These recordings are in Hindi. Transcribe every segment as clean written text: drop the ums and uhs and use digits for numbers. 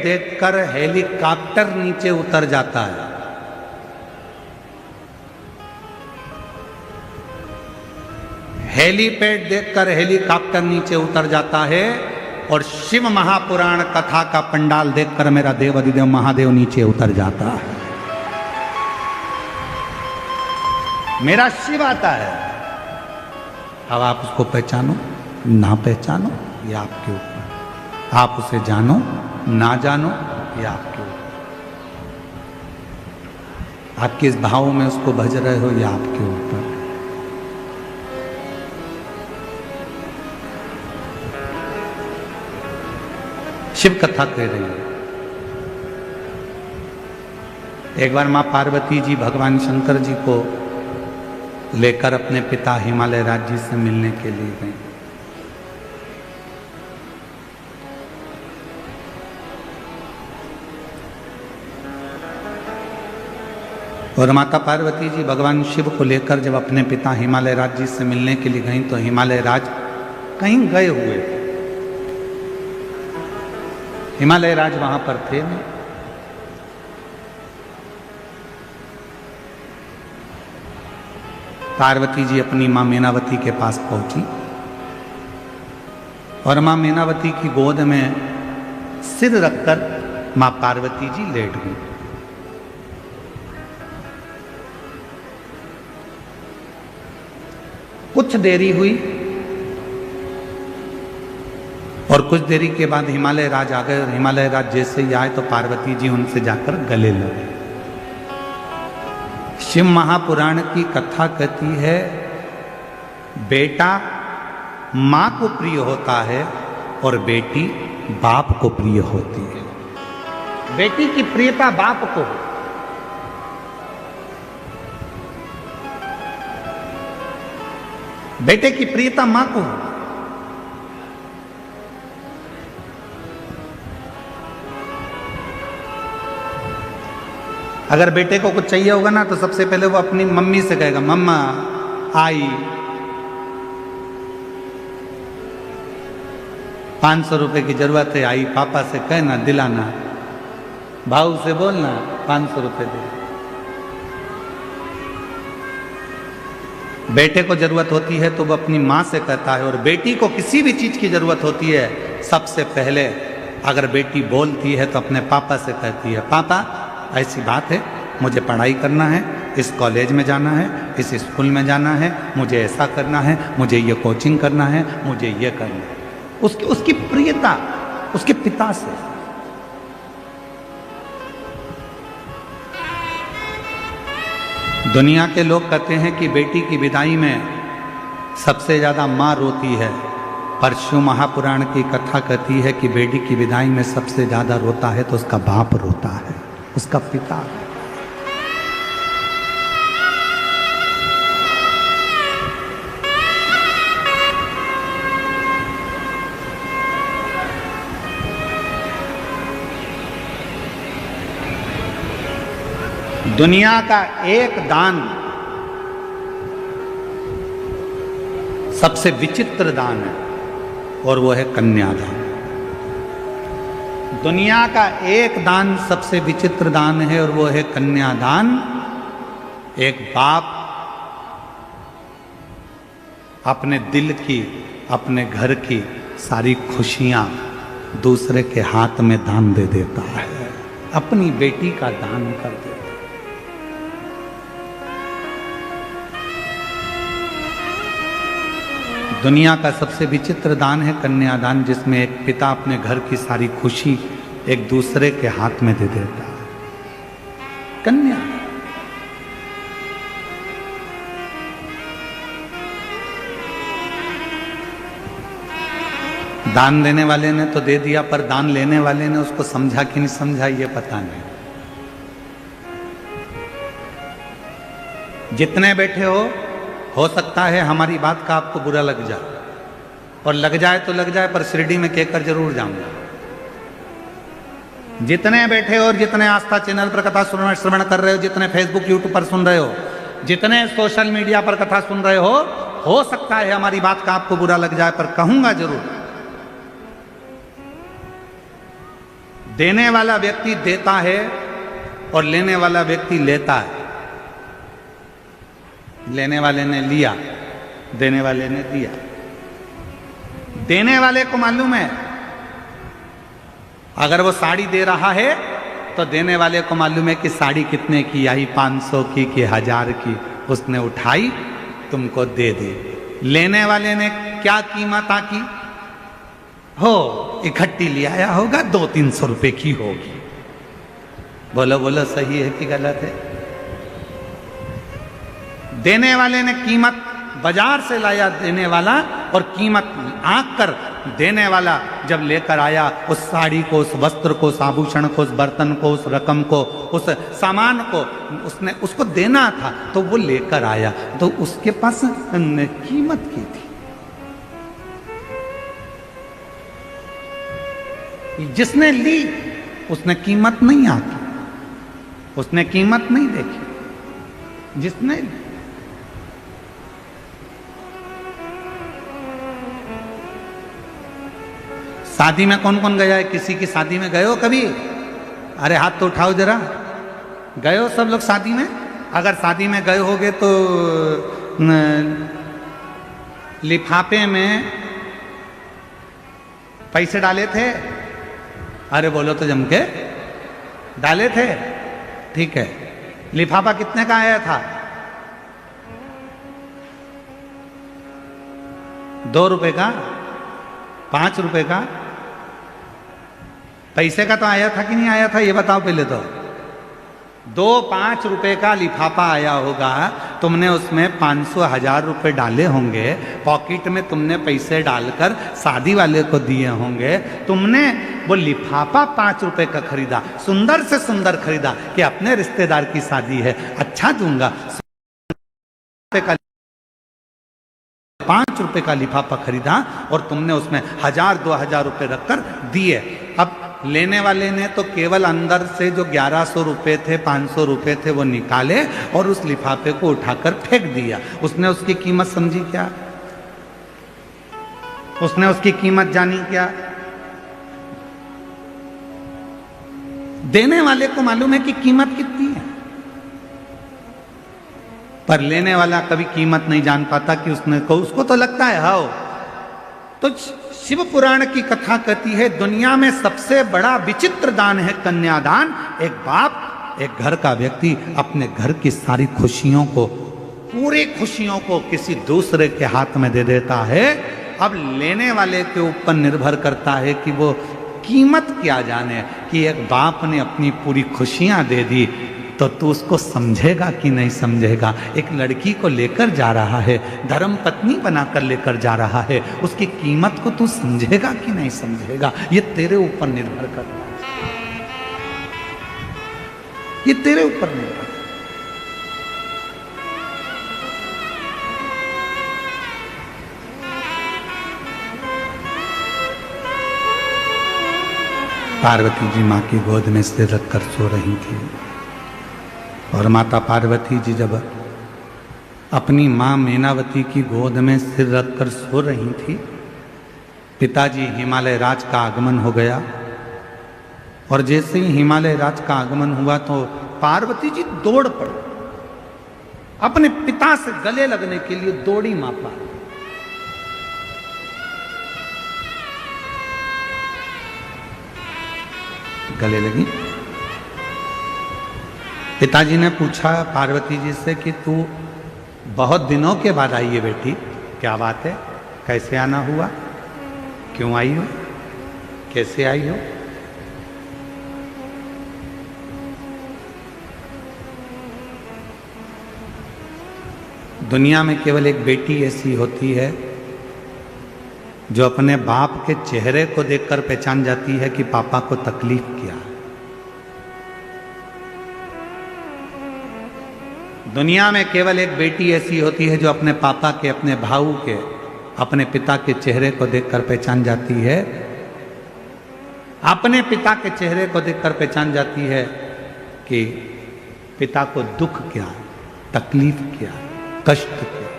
देखकर हेलीकॉप्टर नीचे उतर जाता है। हेलीपैड देखकर हेलीकॉप्टर नीचे उतर जाता है और शिव महापुराण कथा का पंडाल देखकर मेरा देव अधिदेव महादेव नीचे उतर जाता है। मेरा शिव आता है। अब आप उसको पहचानो ना पहचानो ये आपके ऊपर, आप उसे जानो ना जानो ये आपके ऊपर, आप किस भाव में उसको भज रहे हो ये आपके ऊपर। शिव कथा कह रही है। एक बार मां पार्वती जी भगवान शंकर जी को लेकर अपने पिता हिमालय राज जी से मिलने के लिए गए। और माता पार्वती जी भगवान शिव को लेकर जब अपने पिता हिमालय राज जी से मिलने के लिए गई तो हिमालय राज कहीं गए हुए थे। हिमालय राज वहां पर थे नहीं। पार्वती जी अपनी मां मीनावती के पास पहुंची और मां मीनावती की गोद में सिर रखकर मां पार्वती जी लेट गई। कुछ देरी हुई और कुछ देरी के बाद हिमालय राज आ गए और हिमालय राज जैसे ही आए तो पार्वती जी उनसे जाकर गले लगे। शिव महापुराण की कथा कहती है बेटा मां को प्रिय होता है और बेटी बाप को प्रिय होती है। बेटी की प्रियता बाप को, बेटे की प्रियता मां को। अगर बेटे को कुछ चाहिए होगा ना तो सबसे पहले वो अपनी मम्मी से कहेगा मम्मा आई 500 रुपए की जरूरत है, आई पापा से कहना दिलाना, भाऊ से बोलना 500 रुपए दे। बेटे को जरूरत होती है तो वो अपनी माँ से कहता है और बेटी को किसी भी चीज की जरूरत होती है सबसे पहले अगर बेटी बोलती है तो अपने पापा से कहती है पापा ऐसी बात है, मुझे पढ़ाई करना है, इस कॉलेज में जाना है, इस स्कूल में जाना है, मुझे ऐसा करना है, मुझे ये कोचिंग करना है, मुझे ये करना है। उसकी प्रियता उसके पिता से। दुनिया के लोग कहते हैं कि बेटी की विदाई में सबसे ज्यादा मां रोती है, पर शिव महापुराण की कथा कहती है कि बेटी की विदाई में सबसे ज्यादा रोता है तो उसका बाप रोता है, उसका पिता। दुनिया का एक दान सबसे विचित्र दान है और वो है कन्यादान। दुनिया का एक दान सबसे विचित्र दान है और वो है कन्यादान। एक बाप अपने दिल की, अपने घर की सारी खुशियां दूसरे के हाथ में दान दे देता है, अपनी बेटी का दान कर देता है। दुनिया का सबसे विचित्र दान है कन्यादान, जिसमें एक पिता अपने घर की सारी खुशी एक दूसरे के हाथ में दे देता है। कन्या दान देने वाले ने तो दे दिया, पर दान लेने वाले ने उसको समझा कि नहीं समझा ये पता नहीं। जितने बैठे हो सकता है हमारी बात का आपको बुरा लग जाए, और लग जाए तो लग जाए, पर शिरडी में कहकर जरूर जाऊंगा। जितने बैठे हो और जितने आस्था चैनल पर कथा श्रवण कर रहे हो, जितने फेसबुक यूट्यूब पर सुन रहे हो, जितने सोशल मीडिया पर कथा सुन रहे हो सकता है हमारी बात का आपको बुरा लग जाए, पर कहूंगा जरूर। देने वाला व्यक्ति देता है और लेने वाला व्यक्ति लेता है। लेने वाले ने लिया, देने वाले ने दिया। देने वाले को मालूम है अगर वो साड़ी दे रहा है तो देने वाले को मालूम है कि साड़ी कितने की आई, 500 की कि 1000 की। उसने उठाई, तुमको दे दी। लेने वाले ने क्या कीमत आकी हो, इकट्ठी ले आया होगा, 200-300 रुपए की होगी। बोलो बोलो, सही है कि गलत है? देने वाले ने कीमत बाजार से लाया देने वाला, और कीमत आंक कर देने वाला जब लेकर आया उस साड़ी को, उस वस्त्र को, उस आभूषण को, उस बर्तन को, उस रकम को, उस सामान को उसने उसको देना था, तो वो लेकर आया तो उसके पास कीमत की थी। जिसने ली उसने कीमत नहीं आकी, उसने कीमत नहीं देखी। जिसने शादी में कौन कौन गया है? किसी की शादी में गए हो कभी? अरे हाथ तो उठाओ जरा। गए हो सब लोग शादी में? अगर शादी में गए होगे तो लिफाफे में पैसे डाले थे? अरे बोलो तो जम के, डाले थे? ठीक है। लिफाफा कितने का आया था? 2 रुपए का? 5 रुपए का? पैसे का तो आया था कि नहीं आया था, ये बताओ पहले तो। 2-5 रुपए का लिफाफा आया होगा, तुमने उसमें 500-1000 रुपए डाले होंगे, पॉकेट में तुमने पैसे डालकर शादी वाले को दिए होंगे। तुमने वो लिफाफा 5 रुपए का खरीदा, सुंदर से सुंदर खरीदा कि अपने रिश्तेदार की शादी है, अच्छा दूंगा। 5 रुपए का लिफाफा खरीदा और तुमने उसमें 1000-2000 रुपए रखकर दिए। अब लेने वाले ने तो केवल अंदर से जो 1100 रुपए थे, 500 रुपए थे, वो निकाले और उस लिफाफे को उठाकर फेंक दिया। उसने उसकी कीमत समझी क्या? उसने उसकी कीमत जानी क्या? देने वाले को मालूम है कि कीमत कितनी है, पर लेने वाला कभी कीमत नहीं जान पाता कि उसको तो लगता है हाओ। तो शिव पुराण की कथा कहती है दुनिया में सबसे बड़ा विचित्र दान है कन्यादान। एक बाप, एक घर का व्यक्ति अपने घर की सारी खुशियों को, पूरी खुशियों को किसी दूसरे के हाथ में दे देता है। अब लेने वाले के ऊपर निर्भर करता है कि वो कीमत क्या जाने कि एक बाप ने अपनी पूरी खुशियां दे दी, तो तू उसको समझेगा कि नहीं समझेगा। एक लड़की को लेकर जा रहा है, धर्म पत्नी बनाकर लेकर जा रहा है, उसकी कीमत को तू समझेगा कि नहीं समझेगा, ये तेरे ऊपर निर्भर करता है। ये तेरे ऊपर निर्भर। पार्वती जी माँ की गोद में सिर रखकर सो रही थी, और माता पार्वती जी जब अपनी माँ मैनावती की गोद में सिर रखकर सो रही थी, पिताजी हिमालय राज का आगमन हो गया। और जैसे ही हिमालय राज का आगमन हुआ तो पार्वती जी दौड़ पड़ी, अपने पिता से गले लगने के लिए दौड़ी मां पार्वती। गले लगी। पिताजी ने पूछा पार्वती जी से कि तू बहुत दिनों के बाद आई है बेटी, क्या बात है, कैसे आना हुआ, क्यों आई हो, कैसे आई हो? दुनिया में केवल एक बेटी ऐसी होती है जो अपने बाप के चेहरे को देखकर पहचान जाती है कि पापा को तकलीफ क्या है। दुनिया में केवल एक बेटी ऐसी होती है जो अपने पापा के, अपने भाऊ के, अपने पिता के चेहरे को देखकर पहचान जाती है, अपने पिता के चेहरे को देखकर पहचान जाती है कि पिता को दुख क्या, तकलीफ क्या, कष्ट क्या।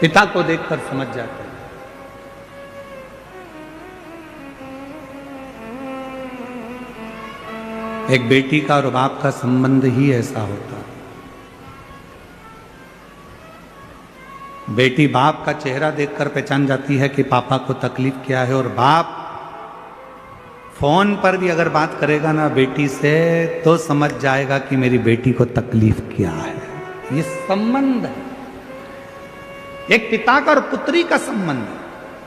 पिता को देखकर समझ जाते हैं। एक बेटी का और बाप का संबंध ही ऐसा होता है। बेटी बाप का चेहरा देखकर पहचान जाती है कि पापा को तकलीफ क्या है, और बाप फोन पर भी अगर बात करेगा ना बेटी से तो समझ जाएगा कि मेरी बेटी को तकलीफ क्या है। ये संबंध है, एक पिता का और पुत्री का संबंध है,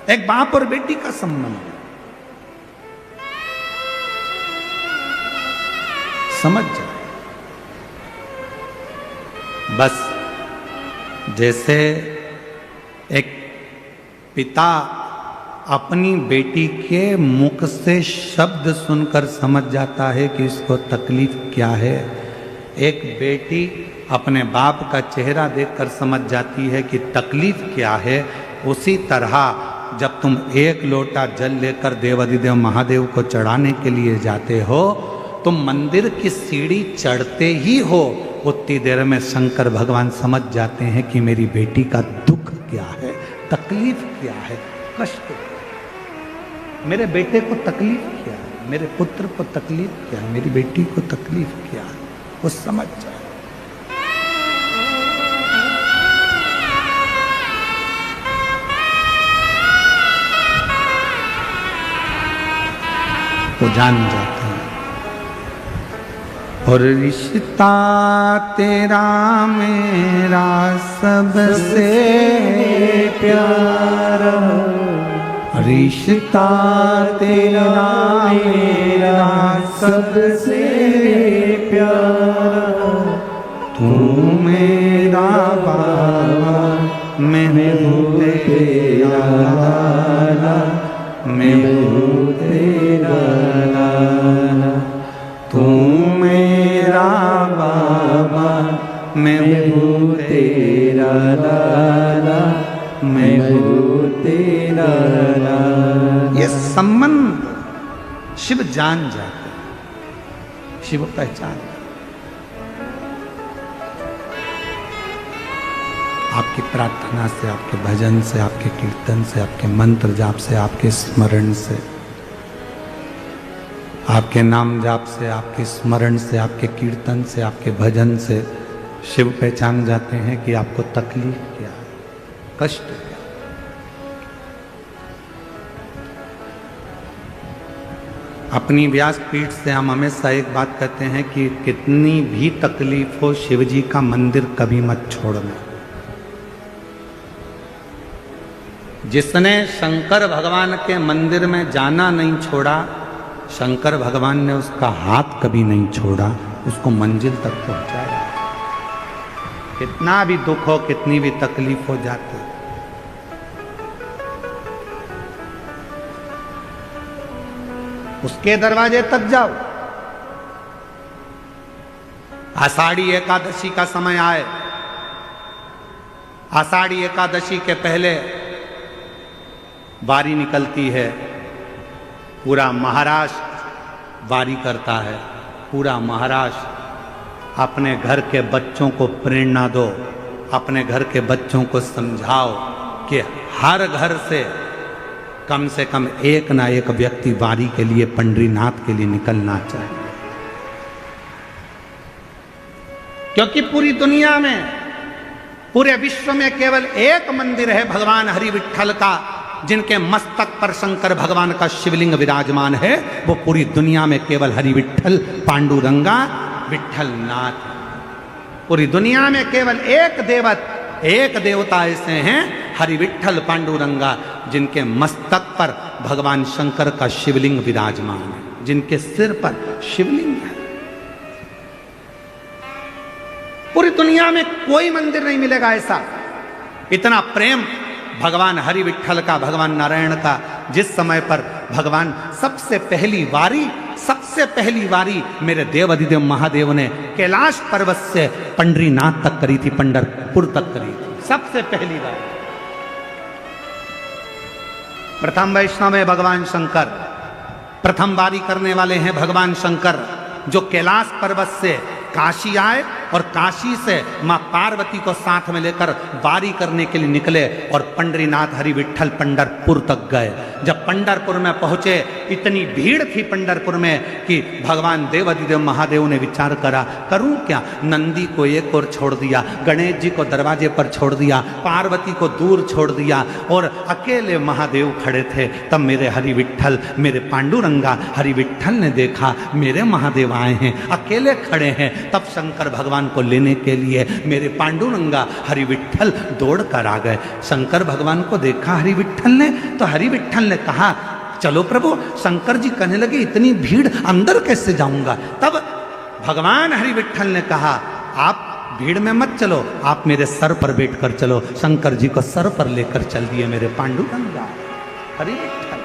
एक बाप और बेटी का संबंध है। समझ जाए। बस जैसे एक पिता अपनी बेटी के मुख से शब्द सुनकर समझ जाता है कि इसको तकलीफ क्या है, एक बेटी अपने बाप का चेहरा देखकर समझ जाती है कि तकलीफ क्या है। उसी तरह जब तुम एक लोटा जल लेकर देवाधिदेव महादेव को चढ़ाने के लिए जाते हो, तुम मंदिर की सीढ़ी चढ़ते ही हो, उतनी देर में शंकर भगवान समझ जाते हैं कि मेरी बेटी का दुख क्या है, तकलीफ क्या है, कष्ट क्या है, मेरे बेटे को तकलीफ क्या है, मेरे पुत्र को तकलीफ क्या है, मेरी बेटी को तकलीफ क्या है, वो समझ जाए। वो जान जाते हैं। और रिश्ता तेरा मेरा सबसे प्यारा, रिश्ता तेरा मेरा सबसे प्यारा, तू मेरा बाबा मैं हूँ तेरा लाला, मैं हूँ तेरा लाला, तू मेरा बाबा मैं हूँ तेरा लाला, मैं हूँ तेरा लाला। ये संबंध शिव जान जाते, शिव पहचान। आपकी प्रार्थना से, आपके भजन से, आपके कीर्तन से, आपके मंत्र जाप से, आपके स्मरण से, आपके नाम जाप से, आपके स्मरण से, आपके कीर्तन से, आपके भजन से शिव पहचान जाते हैं कि आपको तकलीफ क्या है, कष्ट क्या है। अपनी व्यासपीठ से हम हमेशा एक बात कहते हैं कि कितनी भी तकलीफ हो, शिव जी का मंदिर कभी मत छोड़ना। जिसने शंकर भगवान के मंदिर में जाना नहीं छोड़ा, शंकर भगवान ने उसका हाथ कभी नहीं छोड़ा, उसको मंजिल तक पहुंचाया। कितना भी दुख हो, कितनी भी तकलीफ हो जाती, उसके दरवाजे तक जाओ। आषाढ़ी एकादशी का समय आए, आषाढ़ी एकादशी के पहले वारी निकलती है, पूरा महाराष्ट्र वारी करता है। पूरा महाराष्ट्र अपने घर के बच्चों को प्रेरणा दो, अपने घर के बच्चों को समझाओ कि हर घर से कम एक ना एक व्यक्ति वारी के लिए, पंडरीनाथ के लिए निकलना चाहिए। क्योंकि पूरी दुनिया में, पूरे विश्व में केवल एक मंदिर है भगवान हरि विट्ठल का, जिनके मस्तक पर शंकर भगवान का शिवलिंग विराजमान है। वो पूरी दुनिया में केवल हरि विट्ठल पांडुरंगा विट्ठल नाथ। पूरी दुनिया में केवल एक देवता ऐसे हैं, हरि विट्ठल पांडुरंगा, जिनके मस्तक पर भगवान शंकर का शिवलिंग विराजमान है, जिनके सिर पर शिवलिंग है। पूरी दुनिया में कोई मंदिर नहीं मिलेगा ऐसा। इतना प्रेम भगवान हरि विट्ठल का, भगवान नारायण का, जिस समय पर भगवान सबसे पहली वारी मेरे देव अधिदेव महादेव ने कैलाश पर्वत से पंडरीनाथ तक करी थी, पंढरपुर तक करी थी, सबसे पहली वारी। प्रथम वैष्णव है भगवान शंकर, प्रथम वारी करने वाले हैं भगवान शंकर, जो कैलाश पर्वत से काशी आए और काशी से माँ पार्वती को साथ में लेकर वारी करने के लिए निकले और पंडरीनाथ हरि विठ्ठल पंढरपुर तक गए। जब पंढरपुर में पहुंचे, इतनी भीड़ थी पंढरपुर में कि भगवान देवाधिदेव महादेव ने विचार करा, करूं क्या? नंदी को एक ओर छोड़ दिया, गणेश जी को दरवाजे पर छोड़ दिया, पार्वती को दूर छोड़ दिया और अकेले महादेव खड़े थे। तब मेरे हरि विठ्ठल, मेरे पांडुरंगा हरि विठ्ठल ने देखा मेरे महादेव आए हैं, अकेले खड़े हैं। तब शंकर भगवान को लेने के लिए मेरे पांडुरंगा हरि विठ्ठल दौड़ कर आ गए। शंकर भगवान को देखा हरि विठ्ठल ने, तो हरि विठ्ठल ने कहा चलो प्रभु। शंकर जी कहने लगे इतनी भीड़ अंदर कैसे जाऊंगा? तब भगवान हरि विठ्ठल ने कहा आप भीड़ में मत चलो, आप मेरे सर पर बैठकर चलो। शंकर जी को सर पर लेकर चल दिए मेरे पांडुरंगा हरि विठ्ठल।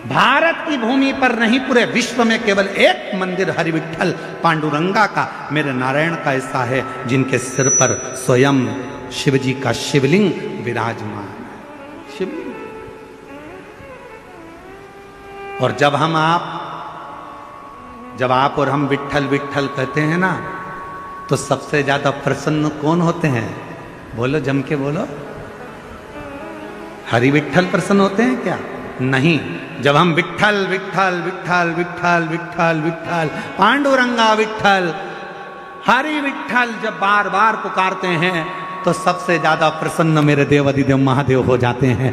भारत की भूमि पर नहीं, पूरे विश्व में केवल एक मंदिर हरि विठ्ठल पांडुरंगा का, मेरे नारायण का ऐसा है जिनके सिर पर स्वयं शिव जी का शिवलिंग विराजमान है। शिवलिंग। और जब आप और हम विठ्ठल विठ्ठल कहते हैं ना, तो सबसे ज्यादा प्रसन्न कौन होते हैं? बोलो, जम के बोलो। हरि विठ्ठल प्रसन्न होते हैं क्या? नहीं। जब हम विठ्ठल विठ्ठल विठ्ठल विठ्ठल विठ्ठल विठ्ठल पांडुरंगा विठ्ठल हरि विठ्ठल जब बार बार पुकारते हैं, तो सबसे ज्यादा प्रसन्न मेरे देवाधिदेव महादेव हो जाते हैं।